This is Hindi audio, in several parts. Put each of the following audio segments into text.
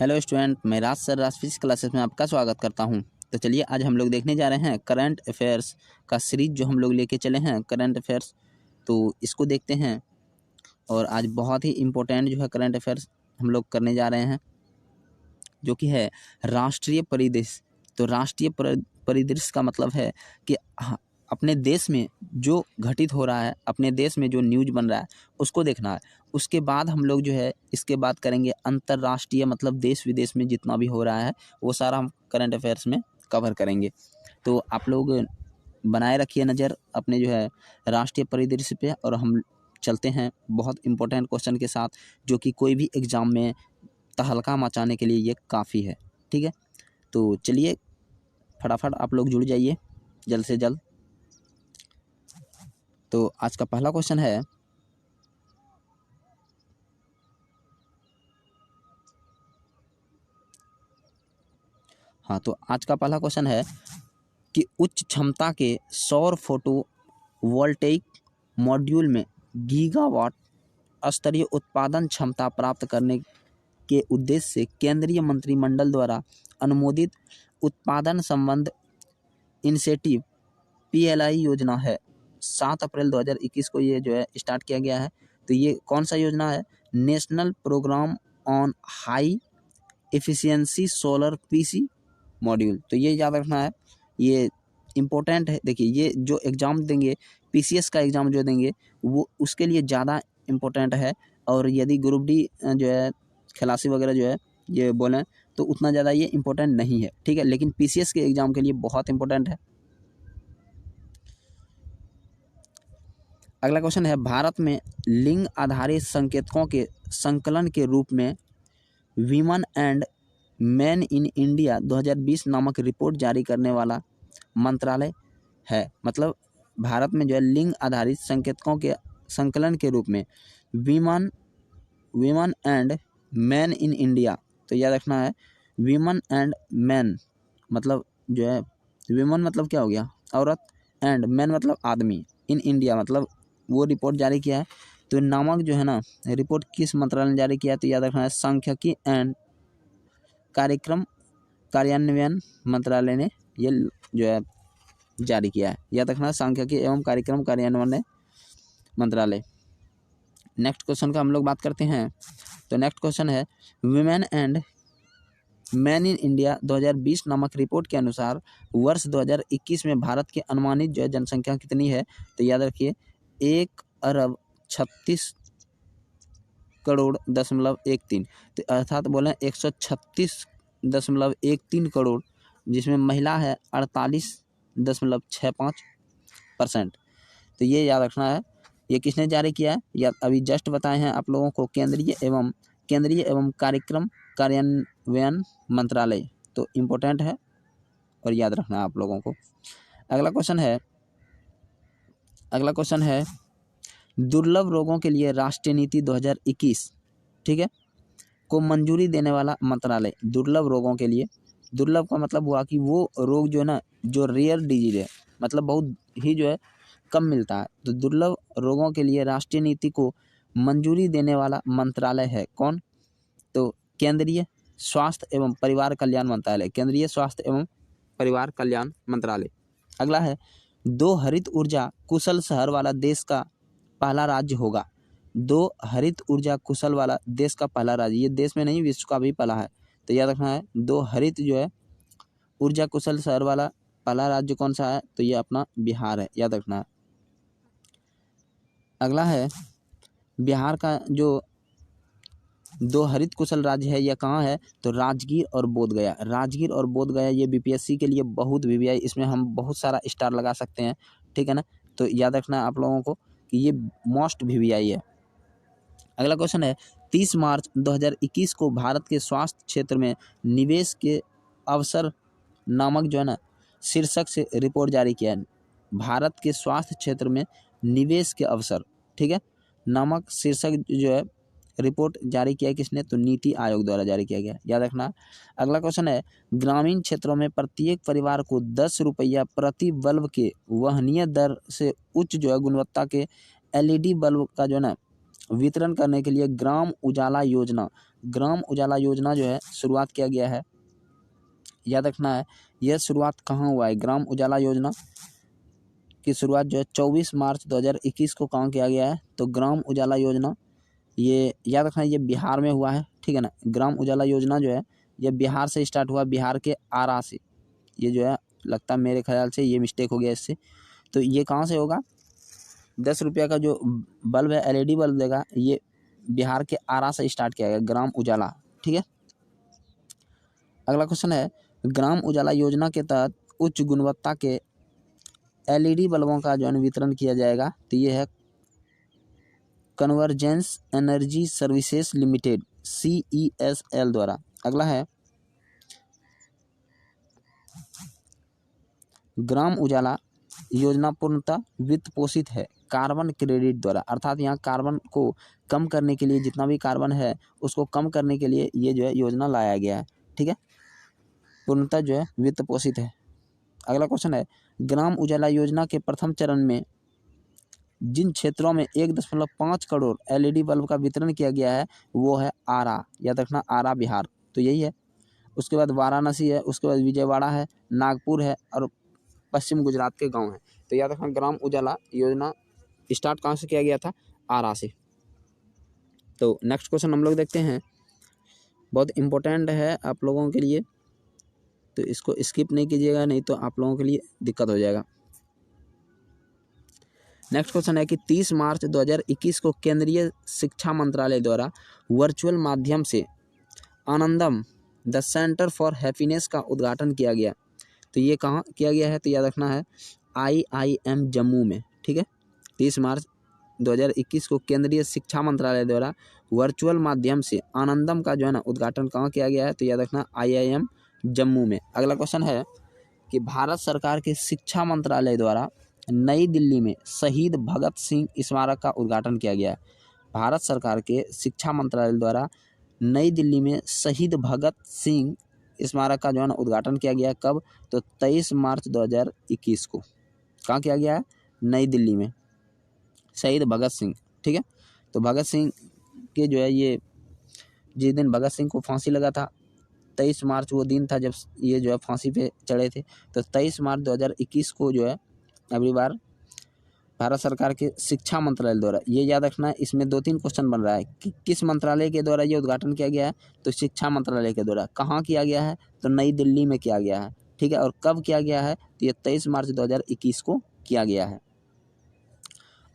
हेलो स्टूडेंट, मैं राज सर राज फिजिक्स क्लासेस में आपका स्वागत करता हूं। तो चलिए आज हम लोग देखने जा रहे हैं करंट अफेयर्स का सीरीज जो हम लोग लेके चले हैं करंट अफेयर्स। तो इसको देखते हैं और आज बहुत ही इम्पोर्टेंट जो है करंट अफेयर्स हम लोग करने जा रहे हैं, जो कि है राष्ट्रीय परिदृश्य। तो राष्ट्रीय परिदृश्य का मतलब है कि अपने देश में जो घटित हो रहा है, अपने देश में जो न्यूज़ बन रहा है उसको देखना है। उसके बाद हम लोग जो है इसके बाद करेंगे अंतर्राष्ट्रीय, मतलब देश विदेश में जितना भी हो रहा है वो सारा हम करंट अफेयर्स में कवर करेंगे। तो आप लोग बनाए रखिए नज़र अपने जो है राष्ट्रीय परिदृश्य पे, और हम चलते हैं बहुत इंपॉर्टेंट क्वेश्चन के साथ, जो कि कोई भी एग्ज़ाम में तहलका मचाने के लिए ये काफ़ी है। ठीक है, तो चलिए फटाफट आप लोग जुड़ जाइए जल्द से जल्द। तो आज का पहला क्वेश्चन है, तो आज का पहला क्वेश्चन है कि उच्च क्षमता के सौर फोटो वोल्टेइक मॉड्यूल में गीगावाट स्तरीय उत्पादन क्षमता प्राप्त करने के उद्देश्य से केंद्रीय मंत्रिमंडल द्वारा अनुमोदित उत्पादन संबंध इनिशिएटिव PLI योजना है। 7 अप्रैल 2021 को ये जो है स्टार्ट किया गया है। तो ये कौन सा योजना है? National programme on high efficiency solar PC module. तो ये याद रखना है, ये इम्पोर्टेंट है। देखिए ये जो एग्ज़ाम देंगे, PCS का एग्ज़ाम जो देंगे वो उसके लिए ज़्यादा इम्पोर्टेंट है, और यदि ग्रुप डी जो है खलासी वगैरह जो है ये बोलें तो उतना ज़्यादा ये इम्पोर्टेंट नहीं है। ठीक है, लेकिन PCS के एग्ज़ाम के लिए बहुत इम्पोर्टेंट है। अगला क्वेश्चन है, भारत में लिंग आधारित संकेतकों के संकलन के रूप में women and man in India 2020 नामक रिपोर्ट जारी करने वाला मंत्रालय है। मतलब भारत में जो है लिंग आधारित संकेतकों के संकलन के रूप में women and man in India. तो याद रखना है, वीमन एंड मैन मतलब जो है, वीमन मतलब क्या हो गया औरत, एंड मैन मतलब आदमी, इन इंडिया मतलब वो रिपोर्ट जारी किया है। तो नामक जो है ना रिपोर्ट किस मंत्रालय ने जारी किया है? तो याद रखना है सांख्यिकी एंड कार्यक्रम कार्यान्वयन मंत्रालय ने ये जो है जारी किया है। याद रखना सांख्यिकी एवं कार्यक्रम कार्यान्वयन मंत्रालय। नेक्स्ट क्वेश्चन का हम लोग बात करते हैं। तो नेक्स्ट क्वेश्चन है, women and man in India 2020 नामक रिपोर्ट के अनुसार वर्ष 2021 में भारत की अनुमानित जो है जनसंख्या कितनी है? तो याद रखिए 1,36,13,. तो अर्थात बोलें 136.13 करोड़, जिसमें महिला है 48.65%। तो ये याद रखना है। ये किसने जारी किया है? या अभी जस्ट बताए हैं आप लोगों को, केंद्रीय एवं कार्यक्रम कार्यान्वयन मंत्रालय। तो इम्पोर्टेंट है और याद रखना है आप लोगों को। अगला क्वेश्चन है दुर्लभ रोगों के लिए राष्ट्रीय नीति 2021, ठीक है, को मंजूरी देने वाला मंत्रालय। दुर्लभ रोगों के लिए, दुर्लभ का मतलब हुआ कि वो रोग जो है ना जो रेयर डिजीज है, मतलब बहुत ही जो है कम मिलता है। तो दुर्लभ रोगों के लिए राष्ट्रीय नीति को मंजूरी देने वाला मंत्रालय है कौन? तो केंद्रीय स्वास्थ्य एवं परिवार कल्याण मंत्रालय, केंद्रीय स्वास्थ्य एवं परिवार कल्याण मंत्रालय। अगला है, 2 हरित ऊर्जा कुशल शहर वाला देश का पहला राज्य होगा। 2 हरित ऊर्जा कुशल वाला देश का पहला राज्य, ये देश में नहीं विश्व का भी पहला है। तो याद रखना है 2 हरित जो है ऊर्जा कुशल शहर वाला पहला राज्य कौन सा है? तो ये अपना बिहार है, याद रखना है। अगला है, बिहार का जो 2 हरित कुशल राज्य है यह कहाँ है? तो राजगीर और बोधगया। राजगीर और बोधगया ये BPSC के लिए बहुत VVI, इसमें हम बहुत सारा स्टार लगा सकते हैं। ठीक है ना, तो याद रखना है आप लोगों को कि ये मोस्ट VVI है। अगला क्वेश्चन है, 30 मार्च 2021 को भारत के स्वास्थ्य क्षेत्र में निवेश के अवसर नामक जो है ना शीर्षक से रिपोर्ट जारी किया है। भारत के स्वास्थ्य क्षेत्र में निवेश के अवसर, ठीक है, नामक शीर्षक जो है रिपोर्ट जारी किया है किसने? तो नीति आयोग द्वारा जारी किया गया, याद रखना। अगला क्वेश्चन है, ग्रामीण क्षेत्रों में प्रत्येक परिवार को 10 रुपया प्रति बल्ब के वहनीय दर से उच्च जो है गुणवत्ता के LED बल्ब का जो है ना वितरण करने के लिए ग्राम उजाला योजना ग्राम उजाला योजना जो है शुरुआत किया गया है, याद रखना है यह शुरुआत कहाँ हुआ है। ग्राम उजाला योजना की शुरुआत जो है 24 मार्च 2021 को कहाँ किया गया है, तो ग्राम उजाला योजना ये याद रखना ये बिहार में हुआ है, ठीक है ना। ग्राम उजाला योजना जो है ये बिहार से स्टार्ट हुआ, बिहार के आरा से। ये जो है लगता है मेरे ख्याल से ये मिस्टेक हो गया इससे। तो ये कहाँ से होगा, 10 रुपये का जो बल्ब है LED बल्ब देगा, ये बिहार के आरा से स्टार्ट किया गया ग्राम उजाला, ठीक है। अगला क्वेश्चन है, ग्राम उजाला योजना के तहत उच्च गुणवत्ता के LED बल्बों का जो है वितरण किया जाएगा, तो ये है convergence energy services limited CESL द्वारा। अगला है, ग्राम उजाला योजना पूर्णतः वित्त पोषित है कार्बन क्रेडिट द्वारा, अर्थात यहाँ कार्बन को कम करने के लिए, जितना भी कार्बन है उसको कम करने के लिए ये जो है योजना लाया गया है, ठीक है। पूर्णतः जो है वित्त पोषित है। अगला क्वेश्चन है, ग्राम उजाला योजना के प्रथम चरण में जिन क्षेत्रों में 1.5 करोड़ LED बल्ब का वितरण किया गया है वो है आरा, याद रखना आरा बिहार, तो यही है। उसके बाद वाराणसी है, उसके बाद विजयवाड़ा है, नागपुर है और पश्चिम गुजरात के गांव हैं। तो याद रखना ग्राम उजाला योजना स्टार्ट कहाँ से किया गया था, आरा से। तो नेक्स्ट क्वेश्चन हम लोग देखते हैं, बहुत इम्पोर्टेंट है आप लोगों के लिए, तो इसको स्किप नहीं कीजिएगा, नहीं तो आप लोगों के लिए दिक्कत हो जाएगा। नेक्स्ट क्वेश्चन है कि 30 मार्च 2021 को केंद्रीय शिक्षा मंत्रालय द्वारा वर्चुअल माध्यम से आनंदम द सेंटर फॉर हैप्पीनेस का उद्घाटन किया गया, तो ये कहाँ किया गया है, तो याद रखना है IIM जम्मू में, ठीक है। 30 मार्च 2021 को केंद्रीय शिक्षा मंत्रालय द्वारा वर्चुअल माध्यम से आनंदम का जो है ना उद्घाटन कहाँ किया गया है, तो याद रखना IIM जम्मू में। अगला क्वेश्चन है कि भारत सरकार के शिक्षा मंत्रालय द्वारा नई दिल्ली में शहीद भगत सिंह स्मारक का उद्घाटन किया गया है। भारत सरकार के शिक्षा मंत्रालय द्वारा नई दिल्ली में शहीद भगत सिंह स्मारक का जो है ना उद्घाटन किया गया, कब, तो 23 मार्च 2021 को। कहाँ किया गया है, नई दिल्ली में, शहीद भगत सिंह, ठीक है। तो भगत सिंह के जो है ये जिस दिन भगत सिंह को फांसी लगा था 23 मार्च वो दिन था जब ये जो है फांसी पे चढ़े थे। तो 23 मार्च 2021 को जो है अगली बार भारत सरकार के शिक्षा मंत्रालय द्वारा, ये याद रखना है, इसमें 2-3 क्वेश्चन बन रहा है कि किस मंत्रालय के द्वारा ये उद्घाटन किया गया है, तो शिक्षा मंत्रालय के द्वारा। कहाँ किया गया है, तो नई दिल्ली में किया गया है, ठीक है। और कब किया गया है, तो ये 23 मार्च 2021 को किया गया है।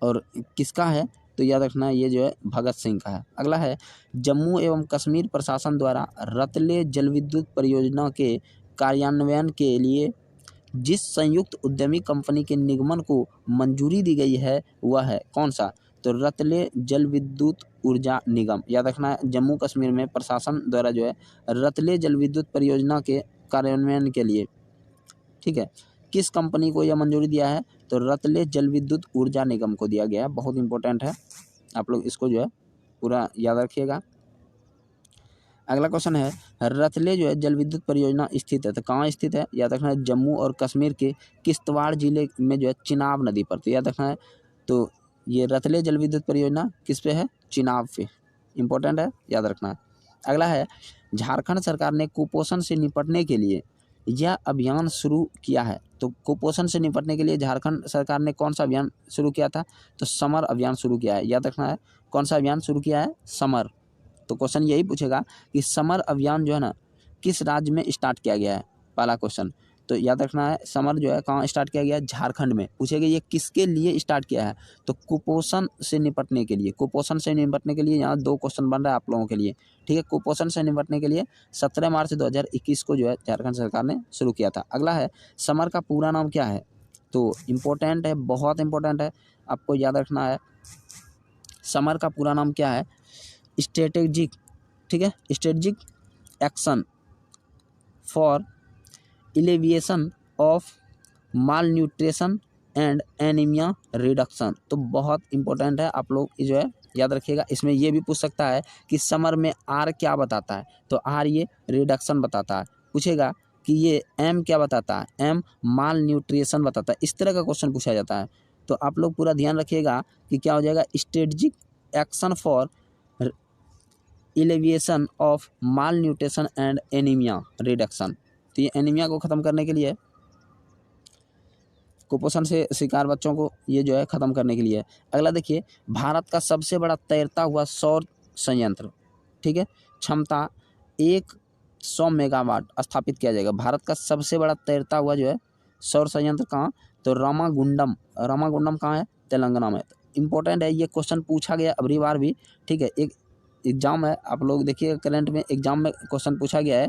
और किसका है, तो याद रखना ये जो है भगत सिंह का है। अगला है, जम्मू एवं कश्मीर प्रशासन द्वारा रतले जलविद्युत परियोजना के कार्यान्वयन के लिए जिस संयुक्त उद्यमी कंपनी के निगमन को मंजूरी दी गई है वह है कौन सा, तो रतले जल विद्युत ऊर्जा निगम। याद रखना है जम्मू कश्मीर में प्रशासन द्वारा जो है रतले जल विद्युत परियोजना के कार्यान्वयन के लिए, ठीक है, किस कंपनी को यह मंजूरी दिया है, तो रतले जल विद्युत ऊर्जा निगम को दिया गया है। बहुत इंपॉर्टेंट है, आप लोग इसको जो है पूरा याद रखिएगा। अगला क्वेश्चन है, रतले जो है जल विद्युत परियोजना स्थित है, तो कहाँ स्थित है, याद रखना है जम्मू और कश्मीर के किश्तवाड़ जिले में जो है चिनाब नदी पर, तो याद रखना है। तो ये रतले जल विद्युत परियोजना किस पे है, चिनाब पे, इंपॉर्टेंट है, याद रखना है। अगला है, झारखंड सरकार ने कुपोषण से निपटने के लिए यह अभियान शुरू किया है, तो कुपोषण से निपटने के लिए झारखंड सरकार ने कौन सा अभियान शुरू किया था, तो समर अभियान शुरू किया है। याद रखना है कौन सा अभियान शुरू किया है, समर। तो क्वेश्चन यही पूछेगा कि समर अभियान जो है ना किस राज्य में स्टार्ट किया गया है, पहला क्वेश्चन। तो याद रखना है समर जो है कहाँ स्टार्ट किया गया है, झारखंड में। पूछेगा ये किसके लिए स्टार्ट किया है, तो कुपोषण से निपटने के लिए। कुपोषण से निपटने के लिए यहाँ 2 क्वेश्चन बन रहा है आप लोगों के लिए, ठीक है। कुपोषण से निपटने के लिए 17 मार्च 2021 को जो है झारखंड सरकार ने शुरू किया था। अगला है, समर का पूरा नाम क्या है, तो इम्पोर्टेंट है, बहुत इंपॉर्टेंट है, आपको याद रखना है। समर का पूरा नाम क्या है, स्ट्रेटेजिक, ठीक है, strategic action for alleviation of mall nutrition and anaemia reduction. तो बहुत इंपॉर्टेंट है, आप लोग जो है याद रखिएगा। इसमें ये भी पूछ सकता है कि समर में आर क्या बताता है, तो आर ये रिडक्शन बताता है। पूछेगा कि ये एम क्या बताता है, एम माल न्यूट्रिशन बताता है। इस तरह का क्वेश्चन पूछा जाता है, तो आप लोग पूरा ध्यान रखिएगा कि क्या हो जाएगा, strategic action for alleviation of mall nutrition and anaemia reduction. तो ये एनीमिया को ख़त्म करने के लिए, कुपोषण से शिकार बच्चों को ये जो है ख़त्म करने के लिए। अगला देखिए, भारत का सबसे बड़ा तैरता हुआ सौर संयंत्र, ठीक है, क्षमता 100 मेगावाट स्थापित किया जाएगा। भारत का सबसे बड़ा तैरता हुआ जो है सौर संयंत्र कहाँ, तो रामागुंडम कहाँ है, तेलंगाना में। इंपॉर्टेंट है, ये क्वेश्चन पूछा गया अगली बार भी, ठीक है। एक एग्जाम है, आप लोग देखिए करंट में एग्जाम में क्वेश्चन पूछा गया है,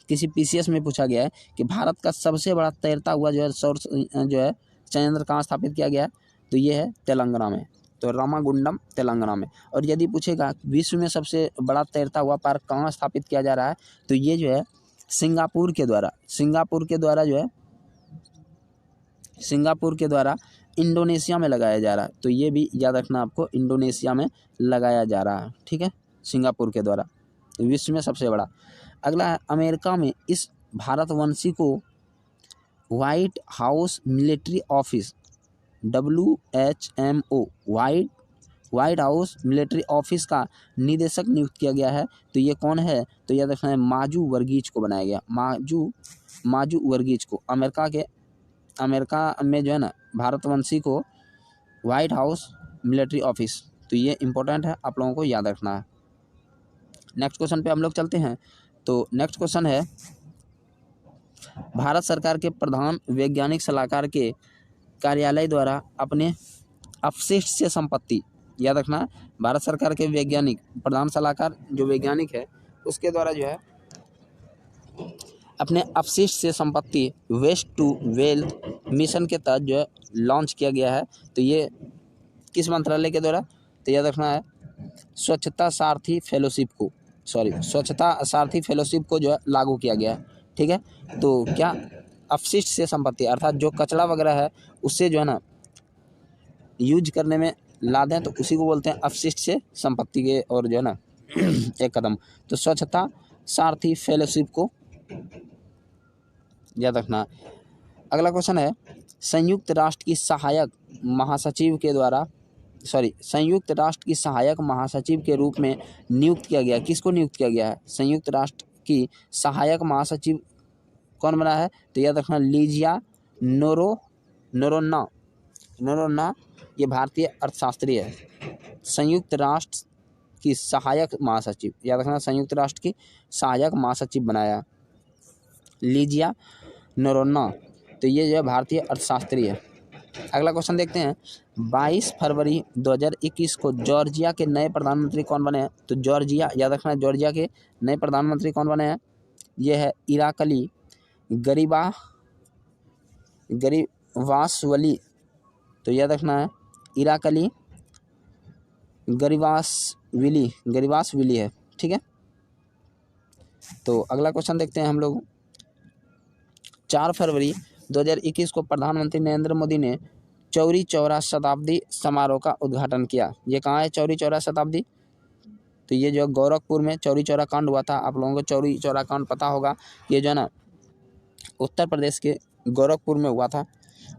किसी पीसीएस में पूछा गया है कि भारत का सबसे बड़ा तैरता हुआ जो है सौर जो है संयंत्र कहाँ स्थापित किया गया है, तो ये है तेलंगाना में, तो रामागुंडम तेलंगाना में। और यदि पूछेगा विश्व में सबसे बड़ा तैरता हुआ पार्क कहाँ स्थापित किया जा रहा है, तो ये जो है सिंगापुर के द्वारा इंडोनेशिया में लगाया जा रहा है। तो ये भी याद रखना आपको, इंडोनेशिया में लगाया जा रहा है, ठीक है, सिंगापुर के द्वारा, विश्व में सबसे बड़ा। अगला है, अमेरिका में इस भारतवंशी को white house military office WHMO white house military office का निदेशक नियुक्त किया गया है। तो ये कौन है, तो याद रखना है माजू वर्गीज को बनाया गया, माजू वर्गीज को। अमेरिका में जो है ना भारतवंशी को व्हाइट हाउस मिलिट्री ऑफिस, तो ये इंपॉर्टेंट है, आप लोगों को याद रखना है। नेक्स्ट क्वेश्चन पे हम लोग चलते हैं। तो नेक्स्ट क्वेश्चन है, भारत सरकार के प्रधान वैज्ञानिक सलाहकार के कार्यालय द्वारा अपने अपशिष्ट से संपत्ति, याद रखना, भारत सरकार के वैज्ञानिक प्रधान सलाहकार जो वैज्ञानिक है उसके द्वारा जो है अपने अपशिष्ट से संपत्ति वेस्ट टू वेल्थ मिशन के तहत जो है लॉन्च किया गया है। तो ये किस मंत्रालय के द्वारा, तो याद रखना है स्वच्छता सारथी फेलोशिप को जो है लागू किया गया है, ठीक है। तो क्या अपशिष्ट से संपत्ति अर्थात जो कचरा वगैरह है उससे जो है ना यूज करने में लाद हैं, तो उसी को बोलते हैं अपशिष्ट से संपत्ति के, और जो है ना एक कदम, तो स्वच्छता सारथी फेलोशिप को याद रखना। अगला क्वेश्चन है, संयुक्त राष्ट्र की सहायक महासचिव के रूप में नियुक्त किया गया, किसको नियुक्त किया गया है, संयुक्त राष्ट्र की सहायक महासचिव कौन बना है, तो याद रखना लीजिया नोरोन्ना, ये भारतीय अर्थशास्त्री है। संयुक्त राष्ट्र की सहायक महासचिव, याद रखना संयुक्त राष्ट्र की सहायक महासचिव बनाया लीजिया नोरोन्ना, तो ये जो है भारतीय अर्थशास्त्री है। अगला क्वेश्चन देखते हैं, 22 फरवरी 2021 को जॉर्जिया के नए प्रधानमंत्री कौन बने हैं, तो जॉर्जिया, याद रखना जॉर्जिया के नए प्रधानमंत्री कौन बने हैं, ये है इराकली गरिबासवली, तो याद रखना है इराकली गरिबासविली है, ठीक है। तो अगला क्वेश्चन देखते हैं हम लोग, 4 फरवरी 2021 को प्रधानमंत्री नरेंद्र मोदी ने चौरी चौरा शताब्दी समारोह का उद्घाटन किया। ये कहाँ है चौरी चौरा शताब्दी, तो ये जो गोरखपुर में चौरी चौरा कांड हुआ था, आप लोगों को चौरी चौरा कांड पता होगा, ये जो है ना उत्तर प्रदेश के गोरखपुर में हुआ था।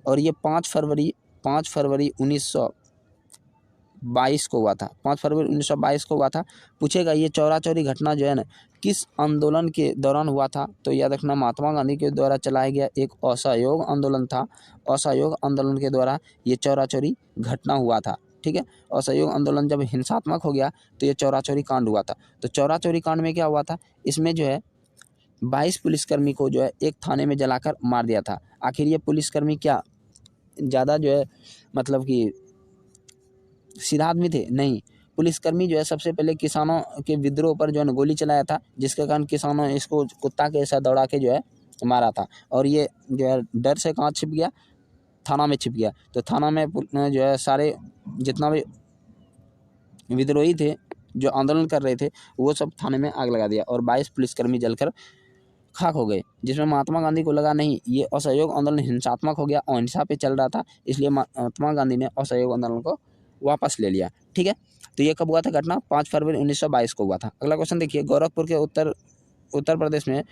और ये 5 फरवरी 1922 को हुआ था, 5 फरवरी 1922 को हुआ था। पूछेगा ये चौरा चौरी घटना जो है ना किस आंदोलन के दौरान हुआ था, तो याद रखना महात्मा गांधी के द्वारा चलाया गया एक असहयोग आंदोलन था। असहयोग आंदोलन के द्वारा ये चौरा चौरी घटना हुआ था, ठीक है। असहयोग आंदोलन जब हिंसात्मक हो गया तो ये चौरा चौरी कांड हुआ था। तो चौरा चौरी कांड में क्या हुआ था, इसमें जो है 22 पुलिसकर्मी को जो है एक थाने में जलाकर मार दिया था। आखिर ये पुलिसकर्मी क्या ज़्यादा जो है मतलब कि सीधा आदमी थे, नहीं, पुलिसकर्मी जो है सबसे पहले किसानों के विद्रोह पर जो है गोली चलाया था, जिसके कारण किसानों ने इसको कुत्ता के ऐसा दौड़ा के जो है मारा था। और ये जो है डर से कहाँ छिप गया, थाना में छिप गया। तो थाना में जो है सारे जितना भी विद्रोही थे जो आंदोलन कर रहे थे वो सब थाने में आग लगा दिया और 22 पुलिसकर्मी जलकर खाक हो गए, जिसमें महात्मा गांधी को लगा नहीं ये असहयोग आंदोलन हिंसात्मक हो गया, अहिंसा पे चल रहा था, इसलिए महात्मा गांधी ने असहयोग आंदोलन को वापस ले लिया, ठीक है। तो ये कब हुआ था घटना, 5 फरवरी 1922 को हुआ था। अगला क्वेश्चन देखिए, गोरखपुर के उत्तर प्रदेश में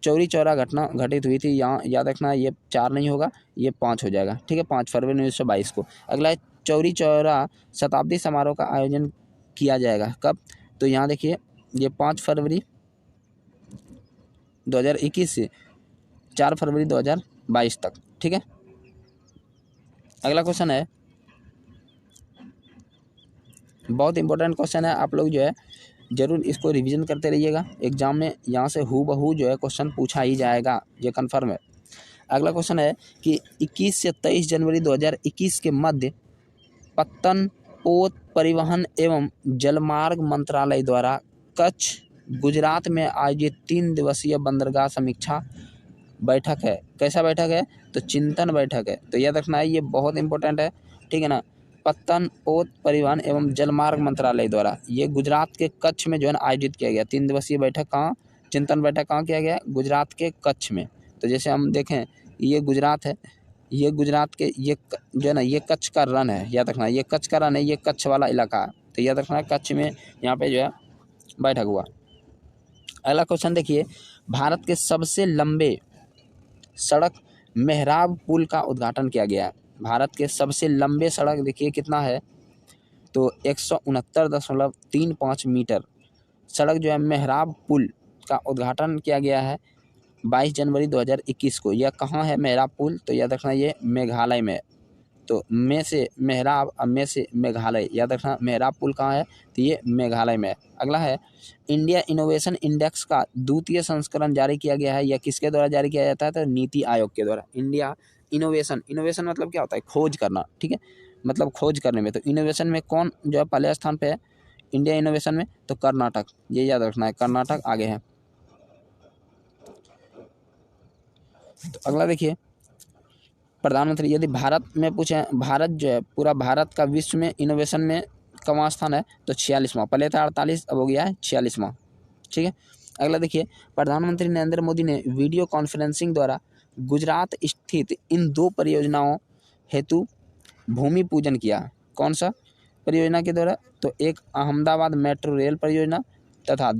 चौरी चौरा घटना घटित हुई थी। यहाँ याद रखना ये 4 नहीं होगा, ये 5 हो जाएगा, ठीक है, 5 फरवरी 1922 को। अगला है चौरी चौरा शताब्दी समारोह का आयोजन किया जाएगा कब, तो यहाँ देखिए ये 5 फरवरी 2021 से 4 फरवरी 2022 तक। ठीक है, अगला क्वेश्चन है, बहुत इंपॉर्टेंट क्वेश्चन है, आप लोग जो है ज़रूर इसको रिवीजन करते रहिएगा। एग्जाम में यहाँ से हूबहू जो है क्वेश्चन पूछा ही जाएगा, ये कन्फर्म है। अगला क्वेश्चन है कि 21 से 23 जनवरी 2021 के मध्य पत्तन पोत परिवहन एवं जलमार्ग मंत्रालय द्वारा कच्छ गुजरात में आयोजित 3 दिवसीय बंदरगाह समीक्षा बैठक है। कैसा बैठक है? तो चिंतन बैठक है। तो याद रखना है, ये बहुत इंपॉर्टेंट है, ठीक है ना। पत्तन पोत परिवहन एवं जलमार्ग मंत्रालय द्वारा ये गुजरात के कच्छ में जो है ना आयोजित किया गया 3 दिवसीय बैठक। कहाँ? चिंतन बैठक कहाँ किया गया? गुजरात के कच्छ में। तो जैसे हम देखें, ये गुजरात है, ये गुजरात के ये जो है ना ये कच्छ का रन है, याद रखना, ये कच्छ का रन है, ये कच्छ वाला इलाका है। तो याद रखना कच्छ में यहाँ पे जो है बैठक हुआ। अगला क्वेश्चन देखिए, भारत के सबसे लंबे सड़क मेहराब पुल का उद्घाटन किया गया है। भारत के सबसे लंबे सड़क देखिए कितना है, तो 169.35 मीटर सड़क जो है मेहराब पुल का उद्घाटन किया गया है 22 जनवरी 2021 को। यह कहाँ है मेहराब पुल? तो याद रखना ये मेघालय में। तो में से मेहराब और में से मेघालय, याद रखना मेहराब पुल कहाँ है? तो ये मेघालय में है। अगला है, इंडिया इनोवेशन इंडेक्स का द्वितीय संस्करण जारी किया गया है। यह किसके द्वारा जारी किया जाता है? तो नीति आयोग के द्वारा। इंडिया इनोवेशन, इनोवेशन मतलब क्या होता है? खोज करना, ठीक है, मतलब खोज करने में। तो इनोवेशन में कौन जो है पहले स्थान पे है इंडिया इनोवेशन में? तो कर्नाटक, ये याद रखना है, कर्नाटक आगे है। तो अगला देखिए, प्रधानमंत्री, यदि भारत में पूछे, भारत जो है पूरा भारत का विश्व में इनोवेशन में कौन स्थान है? तो 46वां। पहले था 48, अब हो गया है 46वां। ठीक है, अगला देखिए, प्रधानमंत्री नरेंद्र मोदी ने वीडियो कॉन्फ्रेंसिंग द्वारा गुजरात स्थित इन 2 परियोजनाओं हेतु भूमि पूजन किया। कौन सा परियोजना के द्वारा? तो एक अहमदाबाद मेट्रो रेल परियोजना तथा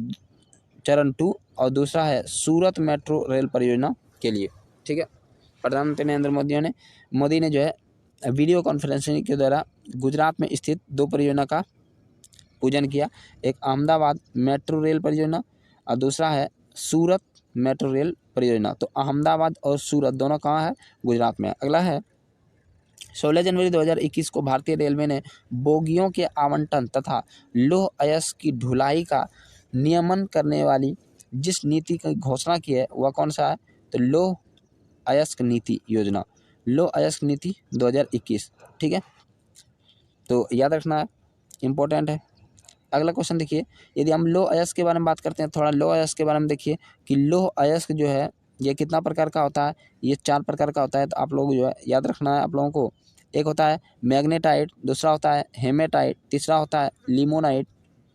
चरण 2, और दूसरा है सूरत मेट्रो रेल परियोजना के लिए। ठीक है, प्रधानमंत्री नरेंद्र मोदी ने जो है वीडियो कॉन्फ्रेंसिंग के द्वारा गुजरात में स्थित 2 परियोजना का पूजन किया। एक अहमदाबाद मेट्रो रेल परियोजना और दूसरा है सूरत मेट्रो रेल परियोजना। तो अहमदाबाद और सूरत दोनों कहाँ है? गुजरात में। अगला है, 16 जनवरी 2021 को भारतीय रेलवे ने बोगियों के आवंटन तथा लौह अयस्क की ढुलाई का नियमन करने वाली जिस नीति की घोषणा की है वह कौन सा है? तो लौह अयस्क नीति योजना, लौह अयस्क नीति 2021। ठीक है, तो याद रखना है, इम्पोर्टेंट है। अगला क्वेश्चन देखिए, यदि हम लौह अयस्क के बारे में बात करते हैं, थोड़ा लौह अयस्क के बारे में देखिए कि लौह अयस्क जो है ये कितना प्रकार का होता है? ये 4 प्रकार का होता है। तो आप लोग जो है याद रखना है आप लोगों को, एक होता है मैग्नेटाइट, दूसरा होता है हेमेटाइट, तीसरा होता है लिमोनाइट,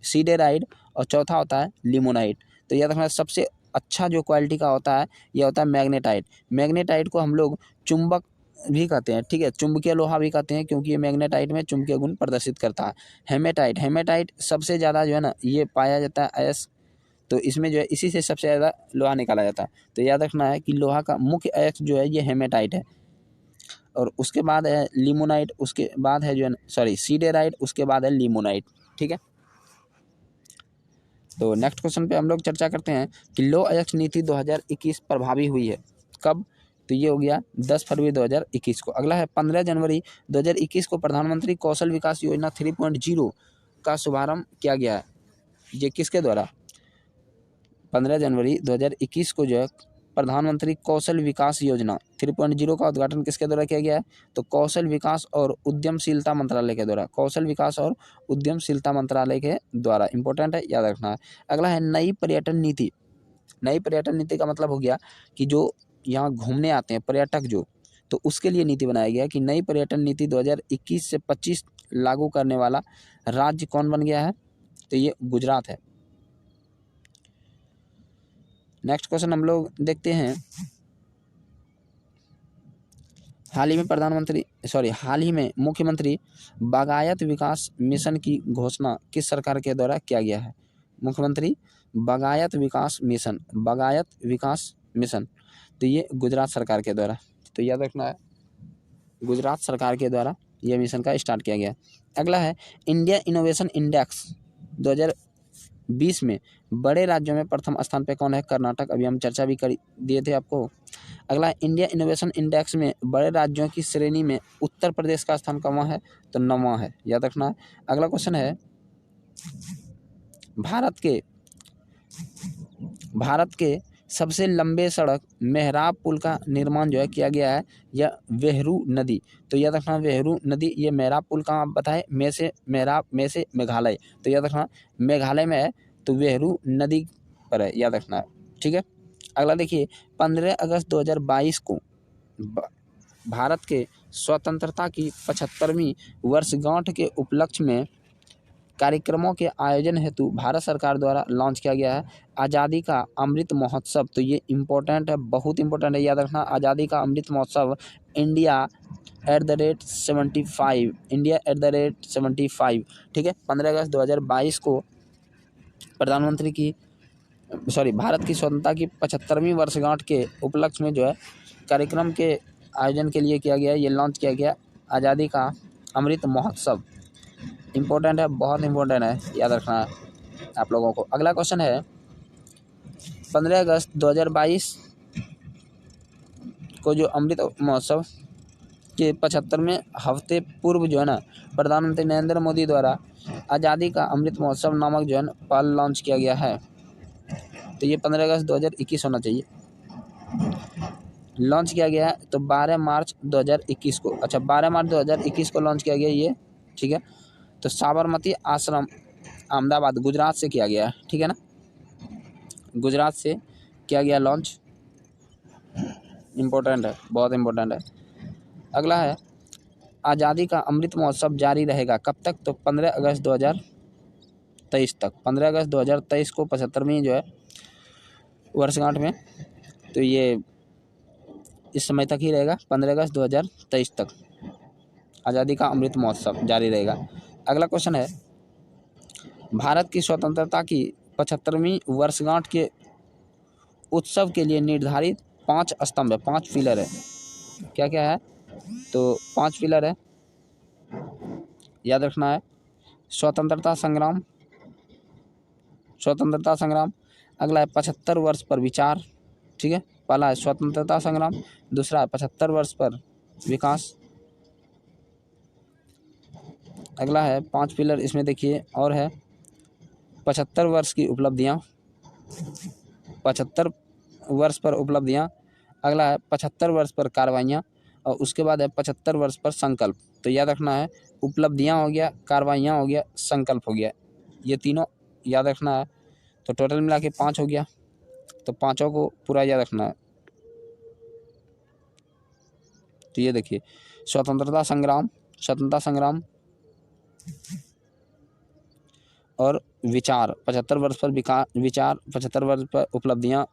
सीडेराइड, और चौथा होता है लिमोनाइट। तो याद रखना सबसे अच्छा जो क्वालिटी का होता है यह होता है मैग्नेटाइट। मैग्नेटाइट को हम लोग चुंबक भी कहते हैं, ठीक है, चुंबकीय लोहा भी कहते हैं, क्योंकि ये मैग्नेटाइट में चुंबकीय गुण प्रदर्शित करता है। हेमेटाइट, हेमेटाइट सबसे ज़्यादा जो है ना ये पाया जाता है अयस्क, तो इसमें जो है इसी से सबसे ज़्यादा लोहा निकाला जाता है। तो याद रखना है कि लोहा का मुख्य अयस्क जो है ये हेमेटाइट है, और उसके बाद है लिमोनाइट, उसके बाद है जो है सॉरी सीडेराइट, उसके बाद है लिमोनाइट। ठीक है, तो नेक्स्ट क्वेश्चन पे हम लोग चर्चा करते हैं कि लौह अयस्क नीति 2021 प्रभावी हुई है कब? तो ये हो गया 10 फरवरी 2021 को। अगला है, 15 जनवरी 2021 को प्रधानमंत्री कौशल विकास योजना 3.0 का शुभारंभ किया गया है। ये किसके द्वारा? 15 जनवरी 2021 को जो है प्रधानमंत्री कौशल विकास योजना 3.0 का उद्घाटन किसके द्वारा किया गया है? तो कौशल विकास और उद्यमशीलता मंत्रालय के द्वारा, कौशल विकास और उद्यमशीलता मंत्रालय के द्वारा। इंपॉर्टेंट है, याद रखना है। अगला है, नई पर्यटन नीति। नई पर्यटन नीति का मतलब हो गया कि जो यहाँ घूमने आते हैं पर्यटक जो, तो उसके लिए नीति बनाया गया कि नई पर्यटन नीति 2021 से 25 लागू करने वाला राज्य कौन बन गया है? तो ये गुजरात है। नेक्स्ट क्वेश्चन हम लोग देखते हैं, हाल ही में मुख्यमंत्री बागायत विकास मिशन की घोषणा किस सरकार के द्वारा किया गया है? मुख्यमंत्री बागायत विकास मिशन, तो ये गुजरात सरकार के द्वारा। तो याद रखना है, गुजरात सरकार के द्वारा यह मिशन का स्टार्ट किया गया। अगला है, इंडिया इनोवेशन इंडेक्स 20 में बड़े राज्यों में प्रथम स्थान पे कौन है? कर्नाटक। अभी हम चर्चा भी कर दिए थे आपको। अगला, इंडिया इनोवेशन इंडेक्स में बड़े राज्यों की श्रेणी में उत्तर प्रदेश का स्थान कहाँ है? तो 9वां है, याद रखना है। अगला क्वेश्चन है, भारत के सबसे लंबे सड़क मेहराब पुल का निर्माण जो है किया गया है, यह वेहरू नदी। तो याद रखना वेहरू नदी, ये मेहराब पुल कहाँ आप बताए? मेहराब में से मेघालय। तो याद रखना मेघालय में है, तो वेहरू नदी पर है, याद रखना है। ठीक है। अगला देखिए, 15 अगस्त 2022 को भारत के स्वतंत्रता की 75वीं वर्षगांठ के उपलक्ष्य में कार्यक्रमों के आयोजन हेतु भारत सरकार द्वारा लॉन्च किया गया है आज़ादी का अमृत महोत्सव। तो ये इम्पोर्टेंट है, बहुत इंपॉर्टेंट है, याद रखना। आज़ादी का अमृत महोत्सव India@75। ठीक है। 15 अगस्त 2022 को भारत की स्वतंत्रता की 75वीं वर्षगांठ के उपलक्ष्य में जो है कार्यक्रम के आयोजन के लिए किया गया, ये लॉन्च किया गया आज़ादी का अमृत महोत्सव। इम्पोर्टेंट है, बहुत इम्पोर्टेंट है, याद रखना है आप लोगों को। अगला क्वेश्चन है, 15 अगस्त 2022 को जो अमृत महोत्सव के 75वें हफ्ते पूर्व जो है ना, प्रधानमंत्री नरेंद्र मोदी द्वारा आज़ादी का अमृत महोत्सव नामक जो है ना पहल लॉन्च किया गया है। तो ये 15 अगस्त 2021 होना चाहिए, लॉन्च किया गया है। तो 12 मार्च 2021 को, अच्छा 12 मार्च 2021 को लॉन्च किया गया ये। ठीक है। तो साबरमती आश्रम अहमदाबाद गुजरात से किया गया है। ठीक है ना, गुजरात से किया गया लॉन्च। इम्पोर्टेंट है, बहुत इम्पोर्टेंट है। अगला है, आज़ादी का अमृत महोत्सव जारी रहेगा कब तक? तो 15 अगस्त 2023 तक। 15 अगस्त 2023 को 75वीं जो है वर्षगांठ में, तो ये इस समय तक ही रहेगा, 15 अगस्त 2023 तक आज़ादी का अमृत महोत्सव जारी रहेगा। अगला क्वेश्चन है, भारत की स्वतंत्रता की 75वीं वर्षगांठ के उत्सव के लिए निर्धारित 5 स्तंभ है, 5 पिलर है। क्या क्या है? तो 5 पिलर है, याद रखना है। स्वतंत्रता संग्राम, अगला है 75 वर्ष पर विचार। ठीक है, पहला है स्वतंत्रता संग्राम, दूसरा है 75 वर्ष पर विकास। अगला है 5 पिलर, इसमें देखिए और है 75 वर्ष की उपलब्धियाँ, 75 वर्ष पर उपलब्धियाँ। अगला है 75 वर्ष पर कार्रवाइयाँ, और उसके बाद है 75 वर्ष पर संकल्प। तो याद रखना है, उपलब्धियाँ हो गया, कार्रवाइयाँ हो गया, संकल्प हो गया, ये तीनों याद रखना है। तो टोटल मिला के 5 हो गया, तो पाँचों को पूरा याद रखना है। तो ये देखिए, स्वतंत्रता संग्राम और विचार, 75 वर्ष पर विचार, 75 वर्ष पर उपलब्धियाँ।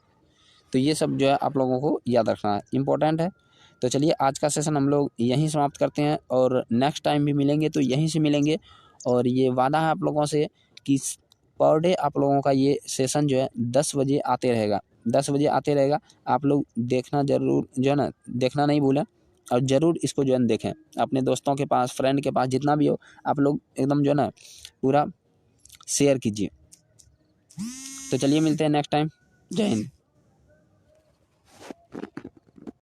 तो ये सब जो है आप लोगों को याद रखना है, इम्पोर्टेंट है। तो चलिए आज का सेशन हम लोग यहीं समाप्त करते हैं, और नेक्स्ट टाइम भी मिलेंगे तो यहीं से मिलेंगे। और ये वादा है आप लोगों से कि पर डे आप लोगों का ये सेशन जो है 10 बजे आते रहेगा, 10 बजे आते रहेगा। आप लोग देखना ज़रूर, जो है ना, देखना नहीं भूलें, और ज़रूर इसको जो है देखें, अपने दोस्तों के पास, फ्रेंड के पास, जितना भी हो, आप लोग एकदम जो है ना पूरा शेयर कीजिए। तो चलिए मिलते हैं नेक्स्ट टाइम। जय हिंद।